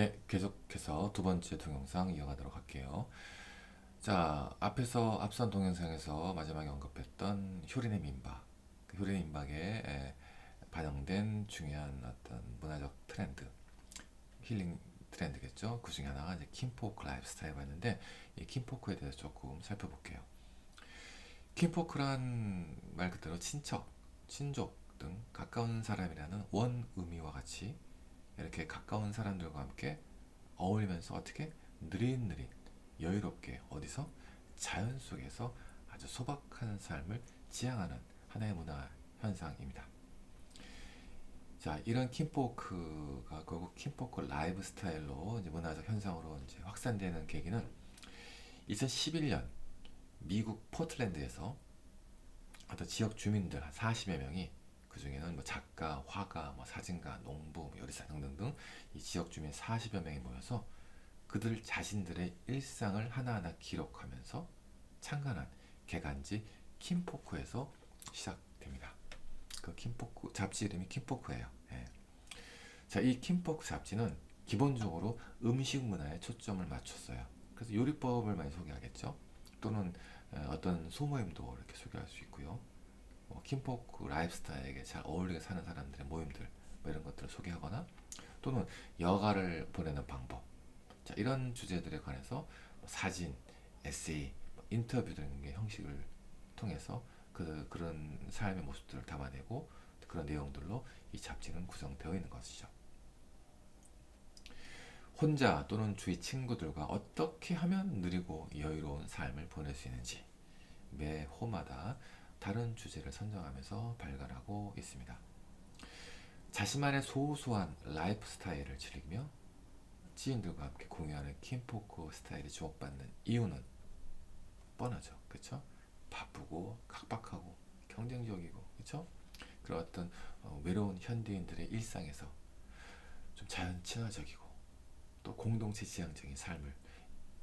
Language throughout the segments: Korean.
네, 계속해서 두 번째 동영상 이어가도록 할게요. 자, 앞선 동영상에서 마지막에 언급했던 효린의 민박, 그 효린의 민박에 반영된 중요한 어떤 문화적 트렌드, 힐링 트렌드겠죠. 그 중에 하나가 이제 킴포크 라이프 스타일이었는데, 이 킴포크에 대해서 조금 살펴볼게요. 킴포크란 말 그대로 친척, 친족 등 가까운 사람이라는 원 의미와 같이 이렇게 가까운 사람들과 함께 어울리면서 어떻게 느릿느릿 여유롭게 어디서 자연 속에서 아주 소박한 삶을 지향하는 하나의 문화 현상입니다. 자, 이런 킴포크가 결국 킴포크 라이브 스타일로 이제 문화적 현상으로 이제 확산되는 계기는 2011년 미국 포틀랜드에서 어떤 지역 주민들 한 40여 명이, 그 중에는 뭐 작가, 화가, 뭐 사진가, 농부, 요리사 등등등 이 지역 주민 40여 명이 모여서 그들 자신들의 일상을 하나하나 기록하면서 창간한 개간지 킴포크에서 시작됩니다. 그 킴포크 잡지 이름이 킴포크예요. 예. 자, 이 킴포크 잡지는 기본적으로 음식 문화에 초점을 맞췄어요. 그래서 요리법을 많이 소개하겠죠. 또는 어떤 소모임도 이렇게 소개할 수 있고요. 킴포크 라이프스타일에게 잘 어울리게 사는 사람들의 모임들, 뭐 이런 것들을 소개하거나, 또는 여가를 보내는 방법, 자, 이런 주제들에 관해서 사진, 에세이, 인터뷰 등의 형식을 통해서 그런 삶의 모습들을 담아내고 그런 내용들로 이 잡지는 구성되어 있는 것이죠. 혼자 또는 주위 친구들과 어떻게 하면 느리고 여유로운 삶을 보낼 수 있는지 매 호마다 다른 주제를 선정하면서 발간하고 있습니다. 자신만의 소소한 라이프 스타일을 즐기며 지인들과 함께 공유하는 킴포크 스타일이 주목받는 이유는 뻔하죠. 그렇죠? 바쁘고 각박하고 경쟁적이고, 그렇죠? 그런 어떤 외로운 현대인들의 일상에서 좀 자연 친화적이고 또 공동체 지향적인 삶을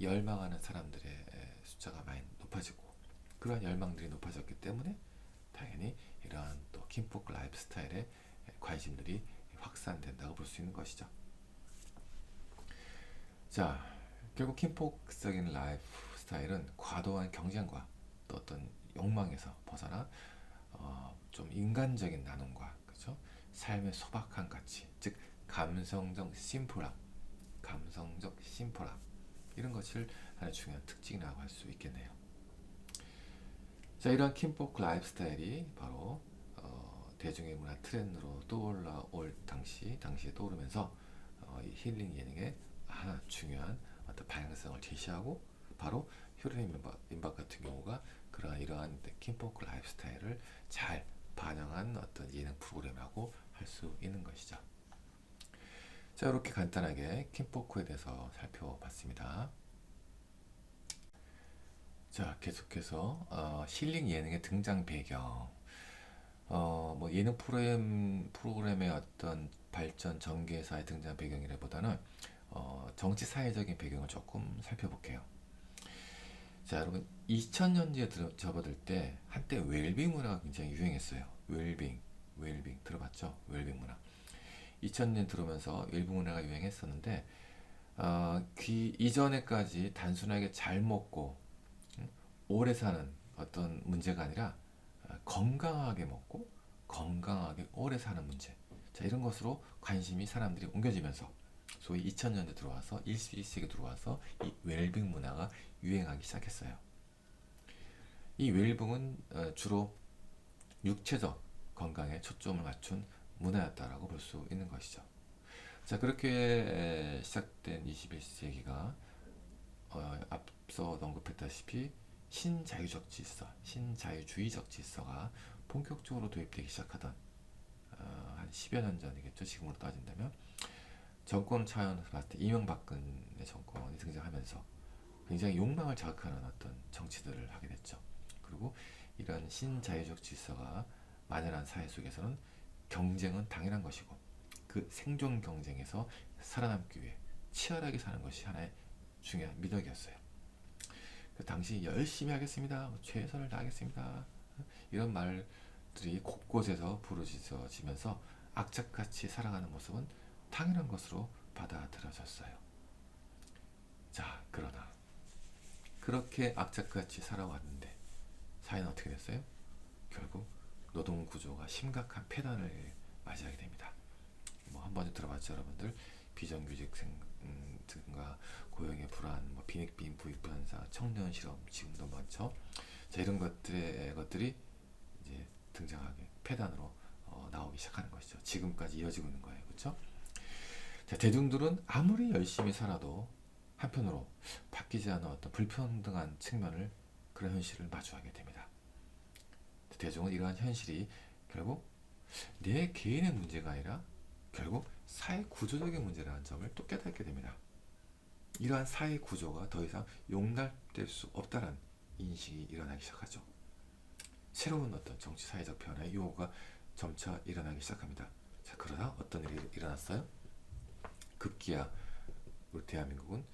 열망하는 사람들의 숫자가 많이 높아지고, 그러한 열망들이 높아졌기 때문에 당연히 이러한 또 킴포크 라이프 스타일에 관심들이 확산된다고 볼 수 있는 것이죠. 자, 결국 킴포크적인 라이프 스타일은 과도한 경쟁과 또 어떤 욕망에서 벗어나 좀 인간적인 나눔과, 그렇죠? 삶의 소박한 가치, 즉 감성적 심플함, 감성적 심플함, 이런 것을 하나의 중요한 특징이라고 할 수 있겠네요. 자, 이러한 킴포크 라이프 스타일이 바로 대중의 문화 트렌드로 떠올라올 당시에 떠오르면서 이 힐링 예능의 하나 중요한 어떤 방향성을 제시하고, 바로 효린의 민박 같은 경우가 이러한 킴포크 라이프 스타일을 잘 반영한 어떤 예능 프로그램이라고 할 수 있는 것이죠. 자, 이렇게 간단하게 킴포크에 대해서 살펴봤습니다. 자, 계속해서 힐링 예능의 등장 배경, 뭐 예능 프로그램의 어떤 발전 전개사의 등장 배경이라보다는 정치 사회적인 배경을 조금 살펴볼게요. 자, 여러분, 2000년대에 접어들 때 한때 웰빙 문화가 굉장히 유행했어요. 웰빙 들어봤죠? 웰빙 문화. 2000년 들어오면서 웰빙 문화가 유행했었는데, 이전에까지 단순하게 잘 먹고 오래 사는 어떤 문제가 아니라 건강하게 먹고 건강하게 오래 사는 문제, 자, 이런 것으로 관심이 사람들이 옮겨지면서 소위 2000년대 들어와서 21세기 들어와서 이 웰빙 문화가 유행하기 시작했어요. 이 웰빙은 주로 육체적 건강에 초점을 맞춘 문화였다라고 볼 수 있는 것이죠. 자, 그렇게 시작된 21세기가 앞서 언급했다시피 신자유주의적 질서가 본격적으로 도입되기 시작하던 한 10여 년 전이겠죠. 지금으로 따진다면 정권 차원에서 봤을 때 이명박근혜 정권이 등장하면서 굉장히 욕망을 자극하는 어떤 정치들을 하게 됐죠. 그리고 이런 신자유적 질서가 만연한 사회 속에서는 경쟁은 당연한 것이고, 그 생존 경쟁에서 살아남기 위해 치열하게 사는 것이 하나의 중요한 미덕이었어요. 그 당시 열심히 하겠습니다, 최선을 다하겠습니다, 이런 말들이 곳곳에서 부르짖어지면서 악착같이 살아가는 모습은 당연한 것으로 받아들여졌어요. 자, 그러나 그렇게 악착같이 살아왔는데 사회는 어떻게 됐어요? 결국 노동 구조가 심각한 폐단을 맞이하게 됩니다. 뭐 한 번에 들어봤죠, 여러분들? 비정규직 등과 고용의 불안, 뭐 빈익빈 부익부 현상, 청년 실업 지금도 많죠. 자, 이런 것들이 이제 등장하게 폐단으로 나오기 시작하는 것이죠. 지금까지 이어지고 있는 거예요, 그렇죠? 자, 대중들은 아무리 열심히 살아도 한편으로 바뀌지 않은 어떤 불평등한 측면을 그런 현실을 마주하게 됩니다. 대중은 이러한 현실이 결국 내 개인의 문제가 아니라 결국 사회 구조적인 문제라는 점을 또 깨닫게 됩니다. 이러한 사회 구조가 더 이상 용납될 수 없다는 인식이 일어나기 시작하죠. 새로운 어떤 정치 사회적 변화의 요구가 점차 일어나기 시작합니다. 자, 그러나 어떤 일이 일어났어요? 급기야 우리 대한민국은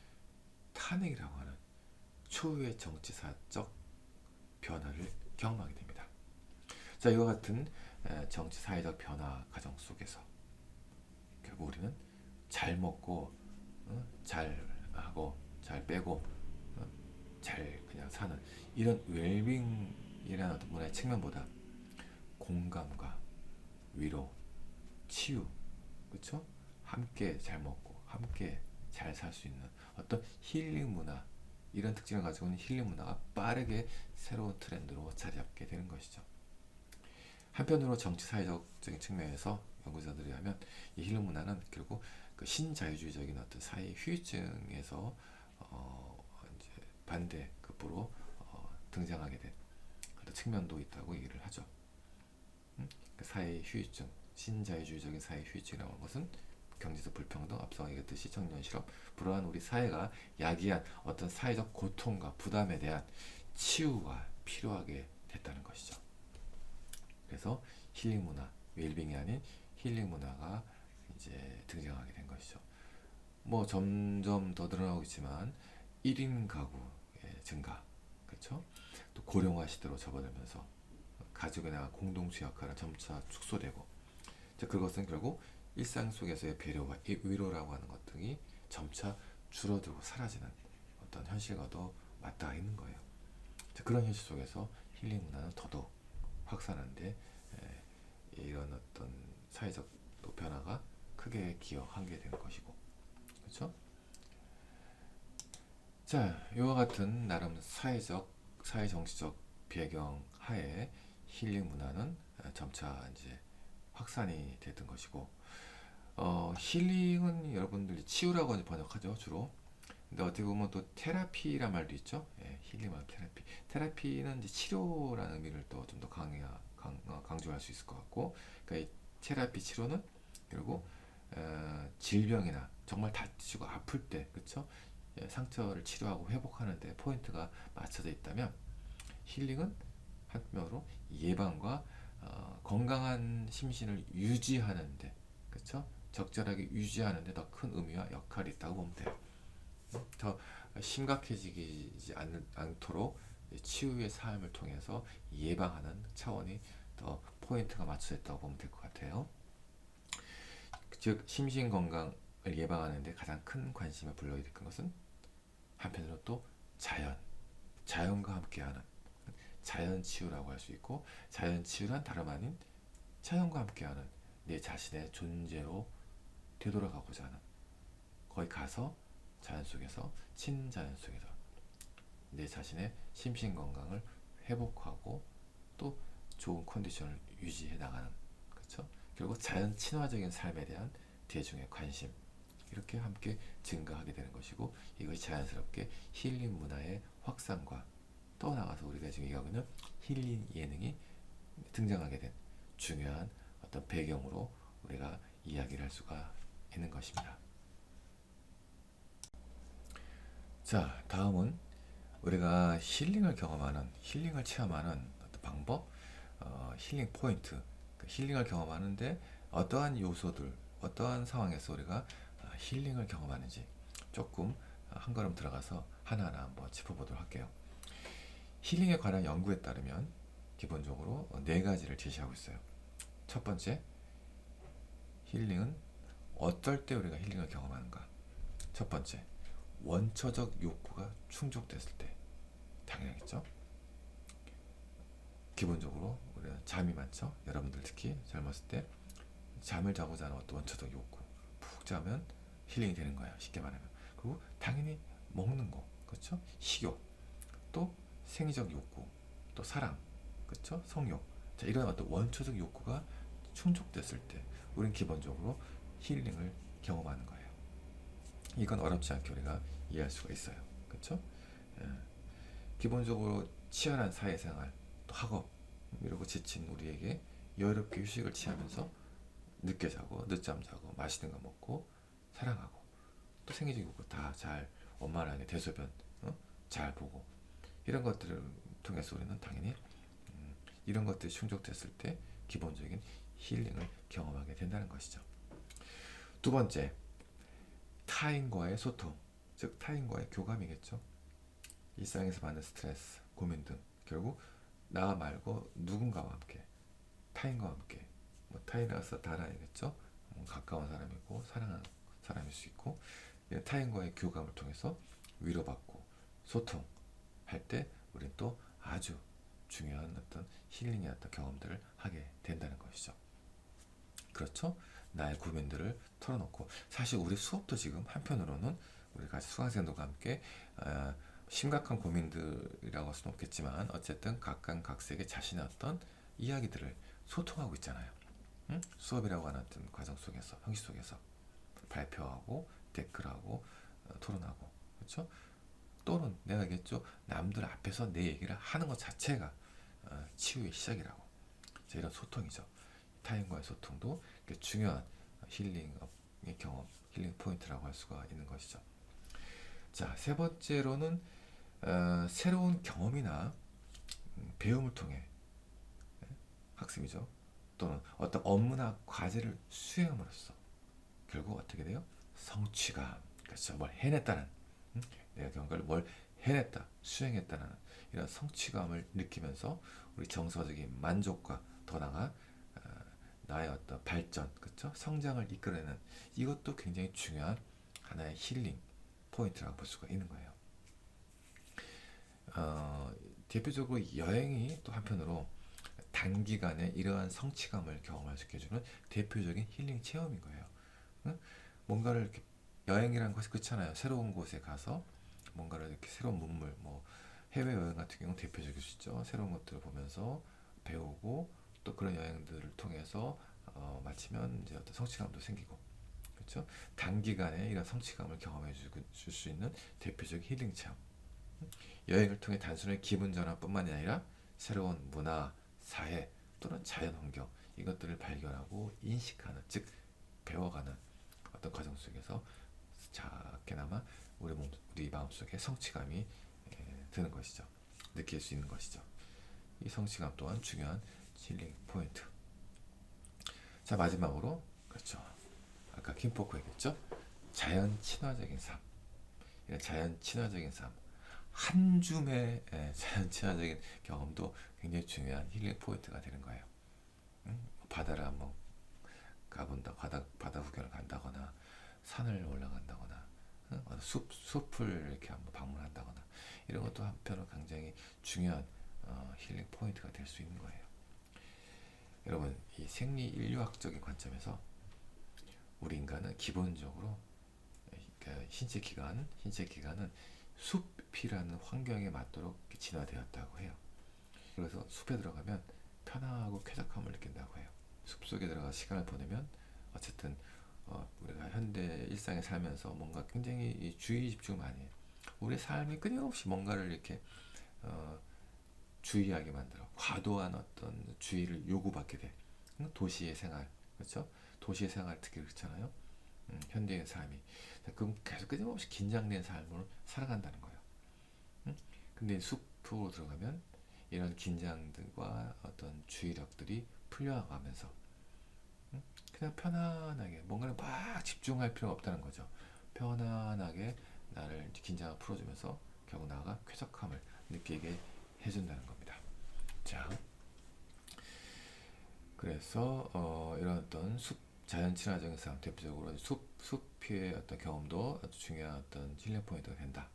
탄핵이라고 하는 초유의 정치사적 변화를 경험하게 됩니다. 자, 이와 같은 정치 사회적 변화 과정 속에서 결국 우리는 잘 먹고 잘 하고 잘 빼고 잘 그냥 사는 이런 웰빙이라는 어떤 문화의 측면보다 공감과 위로, 치유, 그렇죠? 함께 잘 먹고 함께 잘 살 수 있는 어떤 힐링 문화, 이런 특징을 가지고 있는 힐링 문화가 빠르게 새로운 트렌드로 자리 잡게 되는 것이죠. 한편으로 정치 사회적인 측면에서 연구자들이 하면 이 힐링 문화는 결국 그 신자유주의적인 어떤 사회 후유증에서 이제 반대급부로 등장하게 된 어떤 측면도 있다고 얘기를 하죠. 그 사회 후유증, 신자유주의적인 사회 후유증이라는 것은 경제적 불평등, 앞서 얘기했듯이 청년 실업, 불안한 우리 사회가 야기한 어떤 사회적 고통과 부담에 대한 치유가 필요하게 됐다는 것이죠. 그래서 힐링 문화, 웰빙이 아닌 힐링 문화가 이제 등장하게 된 것이죠. 뭐 점점 더 늘어나고 있지만 1인 가구의 증가, 그렇죠? 또 고령화 시대로 접어들면서 가족에 대한 공동체 역할은 점차 축소되고, 그것은 결국 일상 속에서의 배려와 위로라고 하는 것 등이 점차 줄어들고 사라지는 어떤 현실과도 맞닿아 있는 거예요. 그런 현실 속에서 힐링 문화는 더더욱 확산하는데 이런 어떤 사회적 변화가 크게 기여하게 되는 것이고, 그렇죠? 자, 이와 같은 나름 사회 정치적 배경 하에 힐링 문화는 점차 이제 확산이 됐던 것이고, 힐링은 여러분들이 치유라고 번역하죠, 주로. 근데 어떻게 보면 또 테라피란 말도 있죠. 예, 힐링 말 테라피. 테라피는 이제 치료라는 의미를 또 좀 더 강조할 수 있을 것 같고, 그러니까 이 테라피 치료는 결국 질병이나 정말 다치고 아플 때, 그렇죠? 예, 상처를 치료하고 회복하는데 포인트가 맞춰져 있다면, 힐링은 한편으로 예방과 건강한 심신을 유지하는데, 그렇죠? 적절하게 유지하는데 더 큰 의미와 역할이 있다고 보면 돼요. 더 심각해지지 않도록 치유의 삶을 통해서 예방하는 차원이 더 포인트가 맞춰져 있다고 보면 될 것 같아요. 즉 심신 건강을 예방하는 데 가장 큰 관심을 불러일으킨 것은 한편으로 또 자연과 함께하는 자연 치유라고 할 수 있고, 자연 치유란 다름 아닌 자연과 함께하는 내 자신의 존재로 되돌아가고자 하는, 거기 가서 자연 속에서, 친자연 속에서 내 자신의 심신 건강을 회복하고 또 좋은 컨디션을 유지해 나가는, 그렇죠? 결국 자연 친화적인 삶에 대한 대중의 관심, 이렇게 함께 증가하게 되는 것이고, 이것이 자연스럽게 힐링 문화의 확산과 또 나가서 우리가 지금 얘기하고 있는 힐링 예능이 등장하게 된 중요한 어떤 배경으로 우리가 이야기를 할 수가 있는 것입니다. 자, 다음은 우리가 힐링을 경험하는, 힐링을 체험하는 어떤 방법, 힐링 포인트, 그 힐링을 경험하는데 어떠한 요소들, 어떠한 상황에서 우리가 힐링을 경험하는지 조금 한 걸음 들어가서 하나하나 한번 짚어보도록 할게요. 힐링에 관한 연구에 따르면 기본적으로 4가지를 제시하고 있어요. 첫 번째, 힐링은 어떨 때 우리가 힐링을 경험하는가? 첫 번째, 원초적 욕구가 충족됐을 때. 당연하겠죠. 기본적으로 우리는 잠이 많죠. 여러분들 특히 젊었을 때 잠을 자고자 하는 어떤 원초적 욕구, 푹 자면 힐링이 되는 거예요. 쉽게 말하면. 그리고 당연히 먹는 거, 그렇죠? 식욕, 또 생리적 욕구, 또 사랑, 그렇죠? 성욕. 자, 이런 어떤 원초적 욕구가 충족됐을 때 우리는 기본적으로 힐링을 경험하는 거예요. 이건 어렵지 않게 우리가 이해할 수가 있어요. 그렇죠? 예. 기본적으로 치열한 사회생활, 또 학업 이러고 지친 우리에게 여유롭게 휴식을 취하면서 늦게 자고 늦잠 자고 맛있는 거 먹고 사랑하고 또 생리적 욕구 다 잘 원만하게 대소변 잘 보고 이런 것들을 통해서 우리는 당연히 이런 것들이 충족됐을 때 기본적인 힐링을 경험하게 된다는 것이죠. 두 번째, 타인과의 소통, 즉 타인과의 교감이겠죠. 일상에서 받는 스트레스, 고민 등 결국 나 말고 누군가와 함께, 타인과 함께, 뭐 타인이라서 다라이겠죠. 가까운 사람이고 사랑하는 사람일 수 있고 타인과의 교감을 통해서 위로받고 소통할 때 우리는 또 아주 중요한 어떤 힐링의 어떤 경험들을 하게 된다는 것이죠. 그렇죠? 나의 고민들을 털어놓고 사실 우리 수업도 지금 한편으로는 우리 같이 수강생들과 함께 심각한 고민들이라고 할 수는 없겠지만 어쨌든 각각에게 자신의 어떤 이야기들을 소통하고 있잖아요. 응? 수업이라고 하는 어떤 과정 속에서 형식 속에서 발표하고 댓글하고 토론하고 그렇죠? 또는 내가 얘기했죠. 남들 앞에서 내 얘기를 하는 것 자체가 치유의 시작이라고. 자, 이런 소통이죠. 타인과의 소통도 중요한 힐링의 경험, 힐링 포인트라고 할 수가 있는 것이죠. 자, 세 번째로는 새로운 경험이나 배움을 통해 학습이죠. 또는 어떤 업무나 과제를 수행함으로써 결국 어떻게 돼요? 성취감, 그렇죠. 뭘 해냈다는 내가 경과를 뭘 해냈다, 수행했다는 이런 성취감을 느끼면서 우리 정서적인 만족과 더 나아가 나의 어떤 발전, 그렇죠? 성장을 이끌어내는 이것도 굉장히 중요한 하나의 힐링 포인트라고 볼 수가 있는 거예요. 대표적으로 여행이 또 한편으로 단기간에 이러한 성취감을 경험할 수 있게 해주는 대표적인 힐링 체험인 거예요. 응? 뭔가를 이렇게 여행이라는 것이 그렇잖아요. 새로운 곳에 가서 뭔가를 이렇게 새로운 문물, 뭐 해외 여행 같은 경우 대표적일 수 있죠. 새로운 것들을 보면서 배우고 또 그런 여행들을 통해서 마치면 이제 어떤 성취감도 생기고, 그렇죠? 단기간에 이런 성취감을 경험해 줄 수 있는 대표적인 힐링 체험. 여행을 통해 단순히 기분 전환뿐만이 아니라 새로운 문화, 사회 또는 자연 환경 이것들을 발견하고 인식하는, 즉 배워가는 어떤 과정 속에서 작게나마 우리 마음속에 성취감이 드는 것이죠. 느낄 수 있는 것이죠. 이 성취감 또한 중요한 힐링 포인트. 자, 마지막으로 그렇죠. 아까 김포코 얘기했죠. 자연 친화적인 삶. 이런 자연 친화적인 삶. 한 줌의 자연 친화적인 경험도 굉장히 중요한 힐링 포인트가 되는 거예요. 바다를 한번 가본다, 바다 구경을 간다거나 산을 올라간다거나 숲을 이렇게 한번 방문한다거나 이런 것도 한편으로 굉장히 중요한 힐링 포인트가 될 수 있는 거예요. 여러분, 이 생리 인류학적인 관점에서 우리 인간은 기본적으로 그러니까 신체 기관은 숲이라는 환경에 맞도록 진화되었다고 해요. 그래서 숲에 들어가면 편하고 쾌적함을 느낀다고 해요. 숲 속에 들어가 시간을 보내면 어쨌든 우리가 현대 일상에 살면서 뭔가 굉장히 주의 집중 많이 해요. 우리 삶이 끊임없이 뭔가를 이렇게 주의하게 만들어 과도한 어떤 주의를 요구받게 돼. 도시의 생활, 그렇죠? 도시의 생활 특히 그렇잖아요. 현대의 삶이 그럼 계속 끊임없이 긴장된 삶을 살아간다는 거예요. 근데 숲으로 들어가면 이런 긴장들과 어떤 주의력들이 풀려가면서 그냥 편안하게 뭔가를 막 집중할 필요가 없다는 거죠. 편안하게 나를 긴장을 풀어주면서 결국 나가 쾌적함을 느끼게 해준다는 겁니다. 자, 그래서 이런 어떤 숲 자연 친화적인 삶, 대표적으로 숲의 어떤 경험도 아주 중요한 어떤 힐링 포인트가 된다.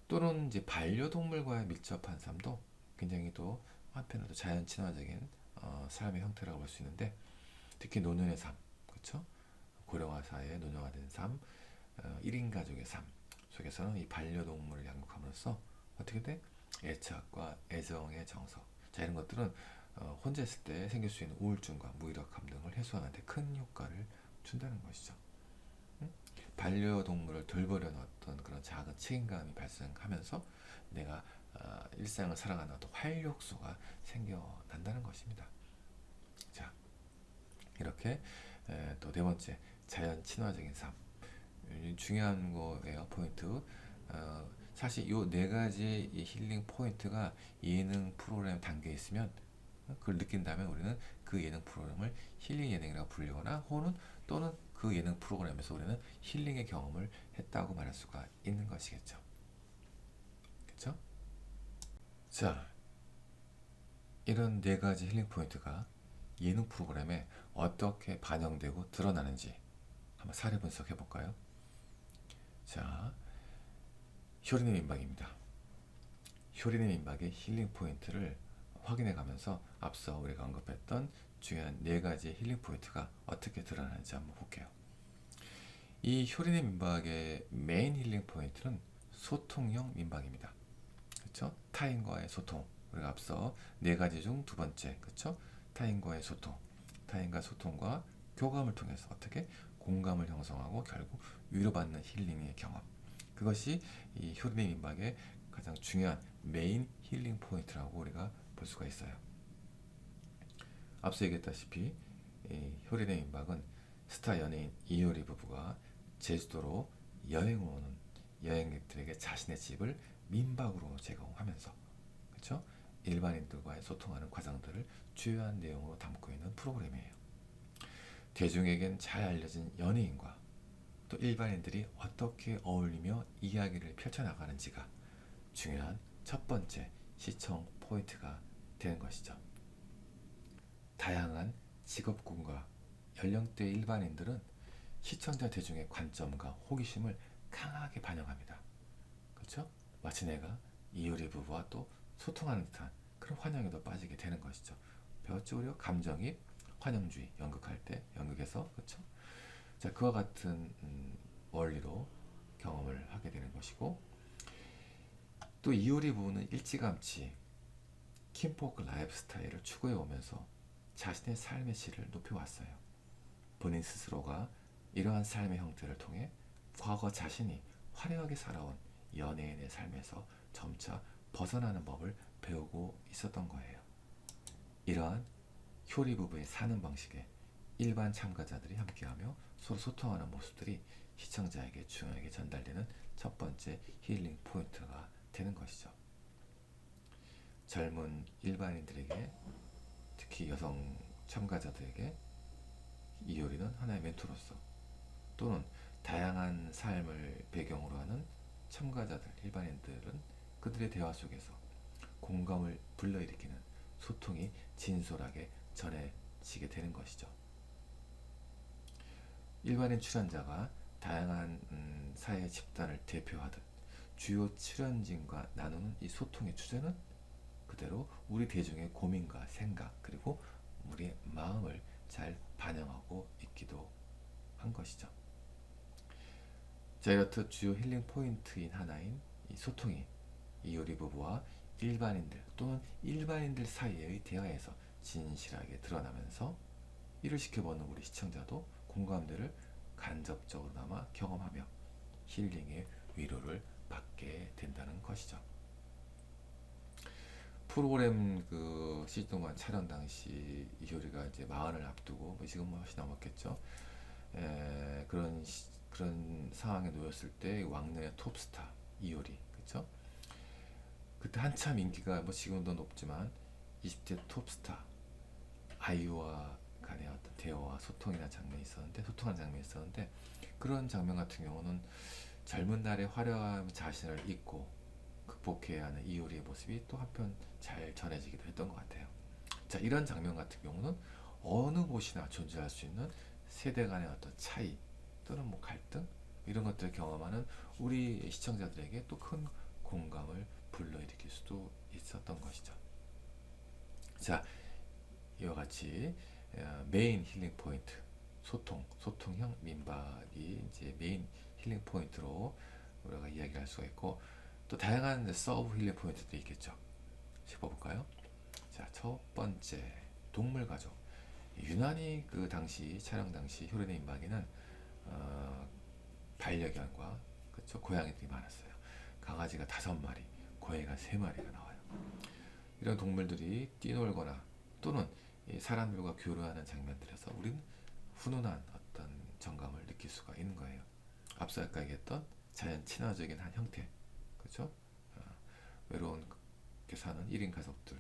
또는 이제 반려동물과의 밀접한 삶도 굉장히 또 한편으로 자연 친화적인 삶의 형태라고 볼 수 있는데, 특히 노년의 삶, 그렇죠? 고령화 사회에 노년화된 삶, 1인 가족의 삶 속에서는 이 반려동물을 양육함으로써 어떻게 돼? 애착과 애정의 정서. 자, 이런 것들은 혼자 있을 때 생길 수 있는 우울증과 무기력함 등을 해소하는 데 큰 효과를 준다는 것이죠. 응? 반려동물을 돌보려는 어떤 그런 작은 책임감이 발생하면서 내가 일상을 살아가는 어떤 활력소가 생겨난다는 것입니다. 자, 이렇게 또 네 번째, 자연 친화적인 삶. 중요한 거예요, 포인트. 사실 요 네 가지 이 힐링 포인트가 예능 프로그램 담겨 있으면, 그걸 느낀다면 우리는 그 예능 프로그램을 힐링 예능이라고 불리거나 또는 그 예능 프로그램에서 우리는 힐링의 경험을 했다고 말할 수가 있는 것이겠죠. 그렇죠? 자, 이런 네 가지 힐링 포인트가 예능 프로그램에 어떻게 반영되고 드러나는지 한번 사례 분석해 볼까요? 자, 효린의 민박입니다. 효린의 민박의 힐링 포인트를 확인해 가면서 앞서 우리가 언급했던 중요한 네 가지 힐링 포인트가 어떻게 드러나는지 한번 볼게요. 이 효린의 민박의 메인 힐링 포인트는 소통형 민박입니다. 그렇죠? 타인과의 소통. 우리가 앞서 네 가지 중 두 번째, 그렇죠? 타인과의 소통. 타인과 소통과 교감을 통해서 어떻게 공감을 형성하고 결국 위로받는 힐링의 경험. 그것이 이 효린의 민박의 가장 중요한 메인 힐링 포인트라고 우리가 볼 수가 있어요. 앞서 얘기했다시피 이 효린의 민박은 스타 연예인 이효리 부부가 제주도로 여행을 오는 여행객들에게 자신의 집을 민박으로 제공하면서, 그렇죠? 일반인들과의 소통하는 과정들을 주요한 내용으로 담고 있는 프로그램이에요. 대중에겐 잘 알려진 연예인과 또 일반인들이 어떻게 어울리며 이야기를 펼쳐나가는지가 중요한 첫 번째 시청 포인트가 되는 것이죠. 다양한 직업군과 연령대 일반인들은 시청자 대중의 관점과 호기심을 강하게 반영합니다. 그렇죠? 마치 내가 이효리 부부와 또 소통하는 듯한 그런 환영에도 빠지게 되는 것이죠. 배웠죠? 우리가 감정이입, 환영주의 연극할 때 연극에서, 그렇죠? 자, 그와 같은 원리로 경험을 하게 되는 것이고, 또 이효리 부부는 일찌감치 킴포크 라이프 스타일을 추구해 오면서 자신의 삶의 질을 높여왔어요. 본인 스스로가 이러한 삶의 형태를 통해 과거 자신이 화려하게 살아온 연예인의 삶에서 점차 벗어나는 법을 배우고 있었던 거예요. 이러한 효리 부부의 사는 방식에 일반 참가자들이 함께하며 서로 소통하는 모습들이 시청자에게 중요하게 전달되는 첫 번째 힐링 포인트가 되는 것이죠. 젊은 일반인들에게, 특히 여성 참가자들에게 이효리는 하나의 멘토로서, 또는 다양한 삶을 배경으로 하는 참가자들, 일반인들은 그들의 대화 속에서 공감을 불러일으키는 소통이 진솔하게 전해지게 되는 것이죠. 일반인 출연자가 다양한 사회 집단을 대표하듯 주요 출연진과 나누는 이 소통의 주제는 그대로 우리 대중의 고민과 생각, 그리고 우리의 마음을 잘 반영하고 있기도 한 것이죠. 자, 이렇듯 주요 힐링 포인트인 하나인 이 소통이 이효리 부부와 일반인들 또는 일반인들 사이의 대화에서 진실하게 드러나면서 이를 지켜보는 우리 시청자도 공감대를 간접적으로나마 경험하며 힐링의 위로를 받게 된다는 것이죠. 프로그램 그 시즌 1 촬영 당시 이효리가 이제 40을 앞두고, 뭐 지금 훨씬 넘었겠죠. 그런 상황에 놓였을 때 왕년의 톱스타 이효리, 그렇죠? 그때 한참 인기가 뭐 지금도 높지만 20대 톱스타 아이유와 간의 어떤 대화와 소통하는 장면이 있었는데, 그런 장면 같은 경우는 젊은 날의 화려한 자신을 잊고 극복해야 하는 이효리의 모습이 또 한편 잘 전해지기도 했던 것 같아요. 자, 이런 장면 같은 경우는 어느 곳이나 존재할 수 있는 세대 간의 어떤 차이 또는 뭐 갈등 이런 것들을 경험하는 우리 시청자들에게 또 큰 공감을 불러일으킬 수도 있었던 것이죠. 자, 이와 같이 메인 힐링 포인트 소통형 민박이 이제 메인 힐링 포인트로 우리가 이야기를 할 수가 있고 또 다양한 서브 힐링 포인트도 있겠죠. 짚어볼까요? 자, 첫 번째 동물 가족. 유난히 그 당시 촬영 당시 효린의 민박에는 반려견과 그쵸 고양이들이 많았어요. 강아지가 5마리, 고양이가 3마리가 나와요. 이런 동물들이 뛰놀거나 또는 이 사람들과 교류하는 장면들에서 우리는 훈훈한 어떤 정감을 느낄 수가 있는 거예요. 앞서 아까 얘기했던 자연 친화적인 한 형태, 그렇죠? 외로운 게 사는 1인 가족들,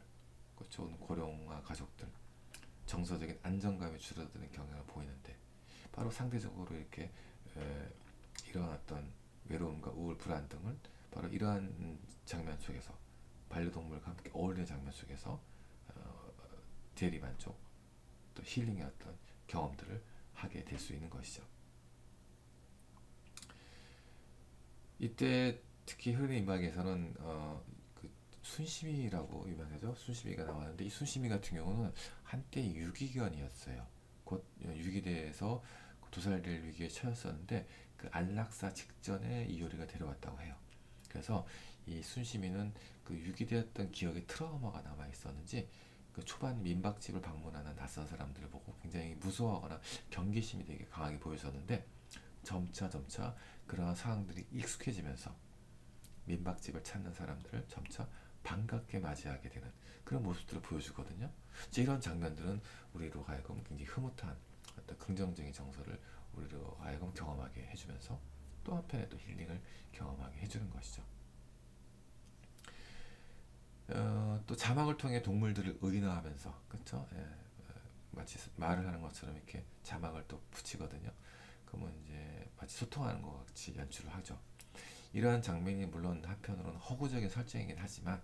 그렇죠? 고령화 가족들, 정서적인 안정감이 줄어드는 경향을 보이는데 바로 상대적으로 이렇게 이러한 어떤 외로움과 우울, 불안 등을 바로 이러한 장면 속에서 반려동물과 함께 어울리는 장면 속에서 대리만족 또 힐링의 어떤 경험들을 하게 될 수 있는 것이죠. 이때 특히 흐르는 임박에서는 그 순심이라고 유명하죠. 순심이가 나왔는데 이 순심이 같은 경우는 한때 유기견이었어요. 곧 유기돼서 도살될 위기에 처했었는데 그 안락사 직전에 이효리가 데려왔다고 해요. 그래서 이 순심이는 그 유기되었던 기억에 트라우마가 남아 있었는지 그 초반 민박집을 방문하는 낯선 사람들을 보고 굉장히 무서워하거나 경계심이 되게 강하게 보였었는데 점차 그러한 상황들이 익숙해지면서 민박집을 찾는 사람들을 점차 반갑게 맞이하게 되는 그런 모습들을 보여주거든요. 이런 장면들은 우리로 하여금 굉장히 흐뭇한 어떤 긍정적인 정서를 우리로 하여금 경험하게 해주면서 또 한편에 또 힐링을 경험하게 해주는 것이죠. 또 자막을 통해 동물들을 의인화하면서 그렇죠? 예, 마치 말을 하는 것처럼 이렇게 자막을 또 붙이거든요. 그러면 이제 마치 소통하는 것 같이 연출을 하죠. 이러한 장면이 물론 한편으로는 허구적인 설정이긴 하지만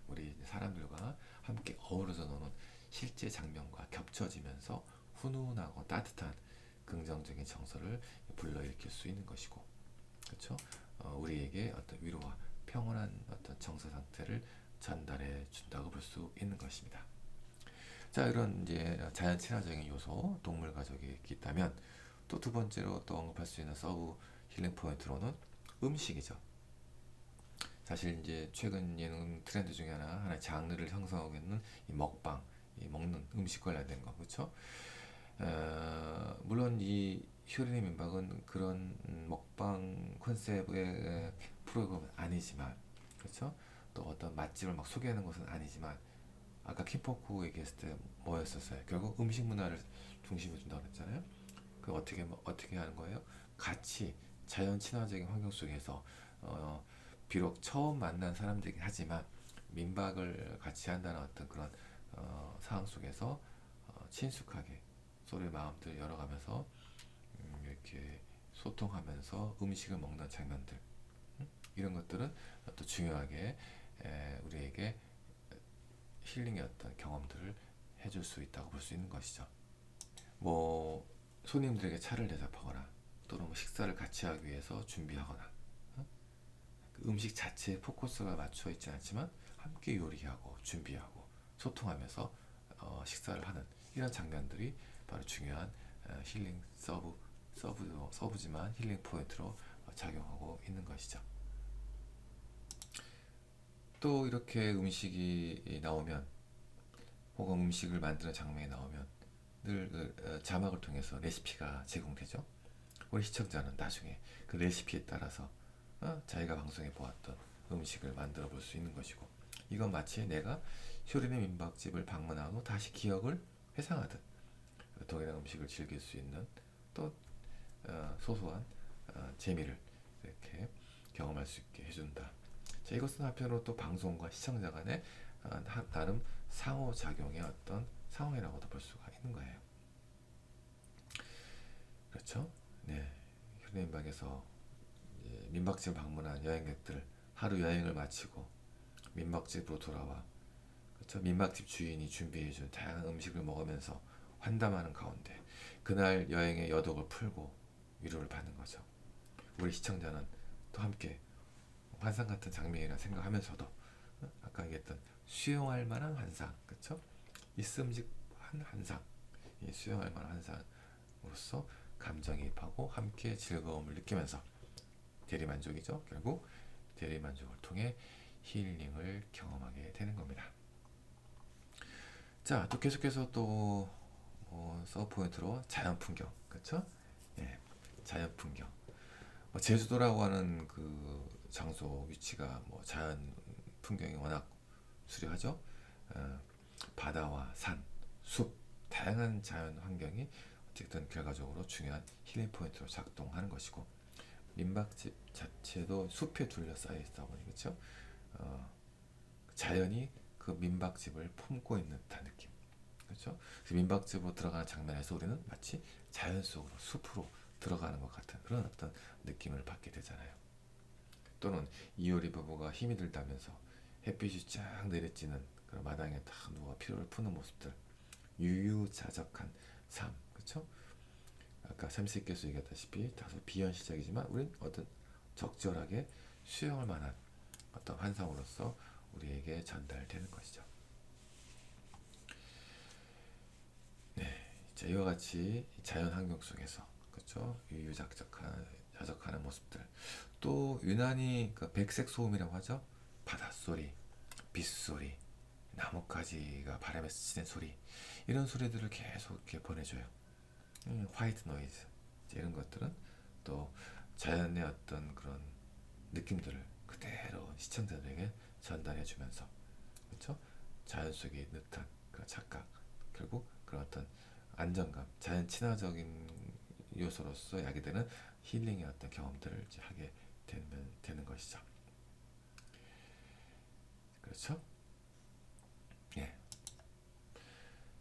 우리 사람들과 함께 어우러져 노는 실제 장면과 겹쳐지면서 훈훈하고 따뜻한 긍정적인 정서를 불러일으킬 수 있는 것이고, 그렇죠? 우리에게 어떤 위로와 평온한 어떤 정서 상태를 전달해 준다고 볼 수 있는 것입니다. 자, 이런 이제 자연 친화적인 요소, 동물 가족이 있다면 또 두 번째로 또 언급할 수 있는 서브 힐링 포인트로는 음식이죠. 사실 이제 최근 예능 트렌드 중에 하나의 장르를 형성하고 있는 이 먹방, 이 먹는 음식 관련된 거, 그렇죠? 물론 이 효린의 민박은 그런 먹방 컨셉의 프로그램은 아니지만, 그렇죠? 또 어떤 맛집을 막 소개하는 것은 아니지만, 아까 킴포크 얘기했을 때 뭐였었어요? 결국 음식 문화를 중심에 둔다고 했잖아요. 그 어떻게 하는 거예요? 같이 자연 친화적인 환경 속에서 비록 처음 만난 사람들이긴 하지만 민박을 같이 한다는 어떤 그런 상황 속에서 친숙하게 서로의 마음들 열어가면서 이렇게 소통하면서 음식을 먹는 장면들 이런 것들은 또 중요하게 우리에게 힐링의 어떤 경험들을 해줄 수 있다고 볼 수 있는 것이죠. 뭐 손님들에게 차를 대접하거나 또는 뭐 식사를 같이 하기 위해서 준비하거나 그 음식 자체에 포커스가 맞춰 있지 않지만 함께 요리하고 준비하고 소통하면서 식사를 하는 이런 장면들이 바로 중요한 힐링 서브지만 힐링 포인트로 작용하고 있는 것이죠. 또 이렇게 음식이 나오면 혹은 음식을 만드는 장면이 나오면 늘 자막을 통해서 레시피가 제공되죠. 우리 시청자는 나중에 그 레시피에 따라서 자기가 방송에 보았던 음식을 만들어 볼 수 있는 것이고 이건 마치 내가 효린의 민박집을 방문하고 다시 기억을 회상하듯 동일한 음식을 즐길 수 있는 또 소소한 재미를 이렇게 경험할 수 있게 해준다. 자, 이것은 한편으로 또 방송과 시청자 간의 나름 상호작용의 어떤 상황이라고도 볼 수가 있는 거예요. 그렇죠? 네. 효린의 민박에서 민박집을 방문한 여행객들 하루 여행을 마치고 민박집으로 돌아와 그렇죠? 민박집 주인이 준비해준 다양한 음식을 먹으면서 환담하는 가운데 그날 여행의 여독을 풀고 위로를 받는 거죠. 우리 시청자는 또 함께 환상 같은 장면이라 생각하면서도 아까 얘기했던 수용할 만한 환상, 그렇죠? 있음직한 환상, 이 수용할 만한 환상으로서 감정이입하고 함께 즐거움을 느끼면서 대리만족이죠. 결국 대리만족을 통해 힐링을 경험하게 되는 겁니다. 자, 또 계속해서 또 서브 포인트로 자연 풍경, 그렇죠? 예, 자연 풍경. 제주도라고 하는 그 장소 위치가 자연 풍경이 워낙 수려하죠. 어, 바다와 산, 숲, 다양한 자연 환경이 어쨌든 결과적으로 중요한 힐링 포인트로 작동하는 것이고, 민박집 자체도 숲에 둘러싸여 있다 보니 그렇죠. 자연이 그 민박집을 품고 있는 듯한 느낌, 그렇죠. 그래서 민박집으로 들어가는 장면에서 우리는 마치 자연 속으로 숲으로 들어가는 것 같은 그런 어떤 느낌을 받게 되잖아요. 또는 이효리 부부가 힘이 들다면서 햇빛이 쫙 내리쬐는 그런 마당에 딱 누워 피로를 푸는 모습들, 유유자적한 삶, 그렇죠? 아까 삼십께서 얘기했다시피 다소 비현실적이지만 우린 어떤 적절하게 수용할 만한 어떤 환상으로서 우리에게 전달되는 것이죠. 네, 자, 이와 같이 자연 환경 속에서 그렇죠, 유유자적하는 모습들, 또 유난히 그 백색 소음이라고 하죠. 바닷소리, 빗소리, 나뭇가지가 바람에 스치는 소리, 이런 소리들을 계속 이렇게 보내줘요. 화이트 노이즈, 이런 것들은 또 자연의 어떤 그런 느낌들을 그대로 시청자들에게 전달해주면서 그렇죠? 자연 속에 있는 듯한 그런 착각, 결국 그런 어떤 안정감, 자연 친화적인 요소로서 야기되는 힐링의 어떤 경험들을 이제 하게 되는 것이죠. 그렇죠? 예.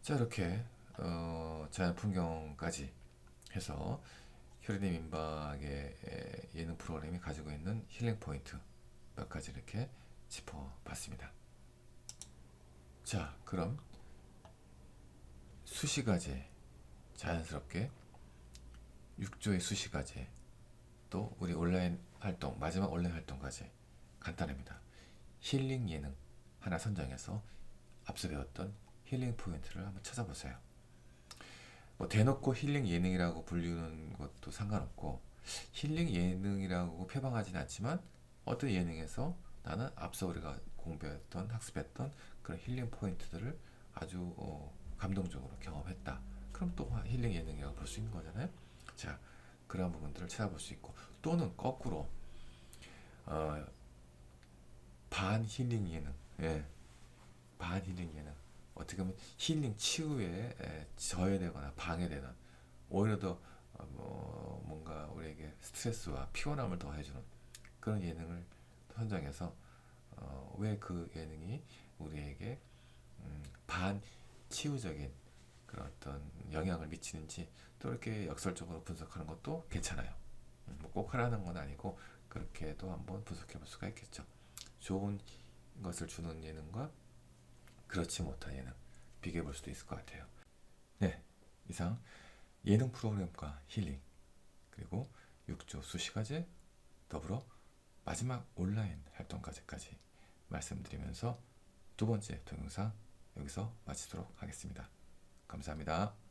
자, 이렇게 자연 풍경까지 해서 효리님 민박의 예능 프로그램이 가지고 있는 힐링 포인트 몇 가지 이렇게 짚어봤습니다. 자, 그럼 수시가제, 자연스럽게 6조의 수시가제, 또 우리 온라인 활동, 마지막 온라인 활동까지 간단합니다. 힐링 예능 하나 선정해서 앞서 배웠던 힐링 포인트를 한번 찾아보세요. 대놓고 힐링 예능이라고 불리는 것도 상관없고, 힐링 예능이라고 표방하지는 않지만 어떤 예능에서 나는 앞서 우리가 공부했던 학습했던 그런 힐링 포인트들을 아주 감동적으로 경험했다. 그럼 또 힐링 예능이라고 볼 수 있는 거잖아요. 자, 그런 부분들을 찾아볼 수 있고, 또는 거꾸로 반 힐링 예능, 예, 반 힐링 예능, 어떻게 보면 힐링 치유에 저해되거나 방해되는, 오히려 더 뭔가 우리에게 스트레스와 피곤함을 더해주는 그런 예능을 선정해서 왜 그 예능이 우리에게 반치유적인 그런 어떤 영향을 미치는지 또 이렇게 역설적으로 분석하는 것도 괜찮아요. 꼭 하라는 건 아니고 그렇게도 한번 분석해 볼 수가 있겠죠. 좋은 것을 주는 예능과 그렇지 못한 예능 비교해 볼 수도 있을 것 같아요. 네, 이상 예능 프로그램과 힐링, 그리고 6조 수시과제, 더불어 마지막 온라인 활동까지까지 말씀드리면서 두 번째 동영상 여기서 마치도록 하겠습니다. 감사합니다.